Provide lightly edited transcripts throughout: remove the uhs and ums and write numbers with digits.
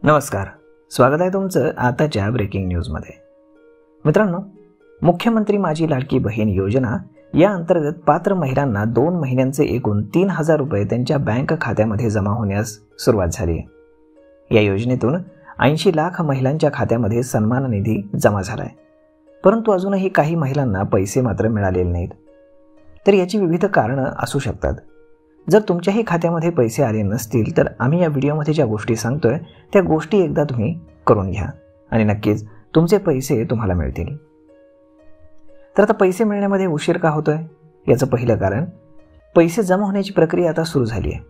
नमस्कार, स्वागत आहे तुमचं आताच्या ब्रेकिंग न्यूजमध्ये. मित्रांनो, मुख्यमंत्री माझी लाडकी बहीण योजना या अंतर्गत पात्र महिलांना 2 महिन्यांचे एकूण 3,000 रुपये त्यांच्या बँक खात्यामध्ये जमा होण्यास सुरुवात झाली आहे. या योजनेतून 80 लाख महिलांच्या खात्यामध्ये सन्मान निधी जमा झाला आहे. परंतु अजूनही काही महिलांना पैसे मात्र मिळालेले नाहीत. तर याची विविध कारणं असू शकतात. जर तुमच्याही खात्यामध्ये पैसे आले नसतील तर आम्ही या व्हिडिओमध्ये ज्या गोष्टी सांगतोय त्या गोष्टी एकदा तुम्ही करून घ्या आणि नक्कीच तुमचे पैसे तुम्हाला मिळतील. तर आता पैसे मिळण्यामध्ये उशीर का होतोय? याचं पहिलं कारण, पैसे जमा होण्याची प्रक्रिया आता सुरू झाली आहे.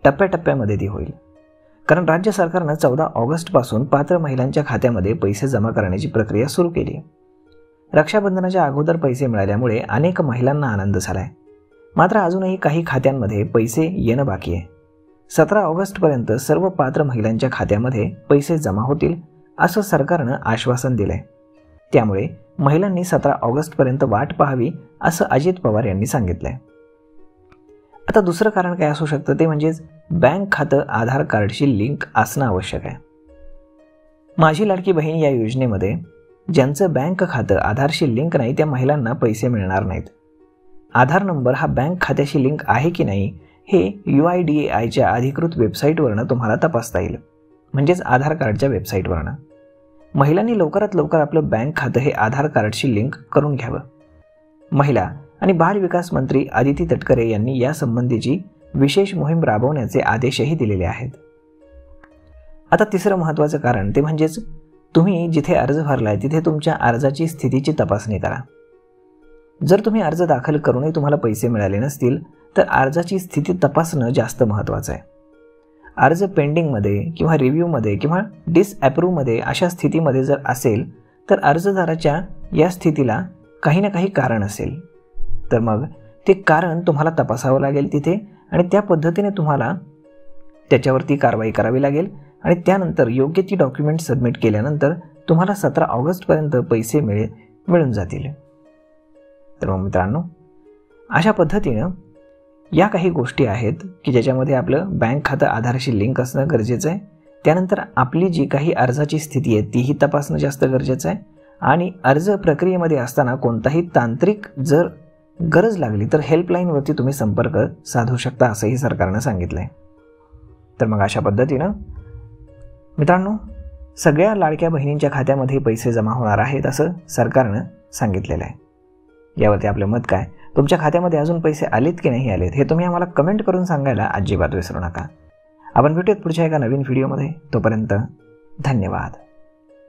टप्प्याटप्प्यामध्ये ती होईल. कारण राज्य सरकारनं 14 ऑगस्टपासून पात्र महिलांच्या खात्यामध्ये पैसे जमा करण्याची प्रक्रिया सुरू केली. रक्षाबंधनाच्या अगोदर पैसे मिळाल्यामुळे अनेक महिलांना आनंद झालाय. मात्र अजूनही काही खात्यांमध्ये पैसे येणं बाकी आहे. 17 ऑगस्टपर्यंत सर्व पात्र महिलांच्या खात्यामध्ये पैसे जमा होतील असं सरकारनं आश्वासन दिलंय. त्यामुळे महिलांनी 17 ऑगस्टपर्यंत वाट पाहावी असं अजित पवार यांनी सांगितलंय. आता दुसरं कारण काय असू शकतं ते म्हणजेच बँक खातं आधार कार्डशी लिंक असणं आवश्यक आहे. माझी लाडकी बहीण या योजनेमध्ये ज्यांचं बँक खातं आधारशी लिंक नाही त्या महिलांना पैसे मिळणार नाहीत. आधार नंबर हा बँक खात्याशी लिंक आहे की नाही हे UIDAIच्या अधिकृत वेबसाईटवरनं तुम्हाला तपासता येईल, म्हणजेच आधार कार्डच्या वेबसाईटवरनं. महिलांनी लवकरात लवकर आपलं बँक खातं हे आधार कार्डशी लिंक करून घ्यावं. महिला आणि बाल विकास मंत्री आदिती तटकरे यांनी यासंबंधीची विशेष मोहीम राबवण्याचे आदेशही दिलेले आहेत. आता तिसरं महत्त्वाचं कारण ते म्हणजेच तुम्ही जिथे अर्ज भरलाय तिथे तुमच्या अर्जाची स्थितीची तपासणी करा. जर तुम्ही अर्ज दाखल करूनही तुम्हाला पैसे मिळाले नसतील तर अर्जाची स्थिती तपासणं जास्त महत्त्वाचं आहे. अर्ज पेंडिंगमध्ये किंवा रिव्ह्यूमध्ये किंवा डिसअप्रूव्हमध्ये अशा स्थितीमध्ये जर असेल तर अर्जदाराच्या या स्थितीला काही ना काही कारण असेल. तर मग ते कारण तुम्हाला तपासावं लागेल तिथे आणि त्या पद्धतीने तुम्हाला त्याच्यावरती कारवाई करावी लागेल आणि त्यानंतर योग्य ती डॉक्युमेंट सबमिट केल्यानंतर तुम्हाला 17 ऑगस्टपर्यंत पैसे मिळून जातील. तर मग मित्रांनो, अशा पद्धतीनं या काही गोष्टी आहेत की ज्याच्यामध्ये आपलं बँक खातं आधारशी लिंक असणं गरजेचं आहे. त्यानंतर आपली जी काही अर्जाची स्थिती आहे तीही तपासणं जास्त गरजेचं आहे. आणि अर्ज प्रक्रियेमध्ये असताना कोणताही तांत्रिक जर गरज लागली तर हेल्पलाईनवरती तुम्ही संपर्क साधू शकता असंही सरकारनं सांगितलं आहे. तर मग अशा पद्धतीनं मित्रांनो, सगळ्या लाडक्या बहिणींच्या खात्यामध्ये पैसे जमा होणार आहेत असं सरकारनं सांगितलेलं आहे. यावरती आपलं मत काय? तुमच्या खात्यामध्ये अजून पैसे आलेत की नाही आलेत हे तुम्ही आम्हाला कमेंट करून सांगायला अजिबात विसरू नका. आपण भेटूयात पुढच्या एका नवीन व्हिडिओमध्ये. तोपर्यंत धन्यवाद.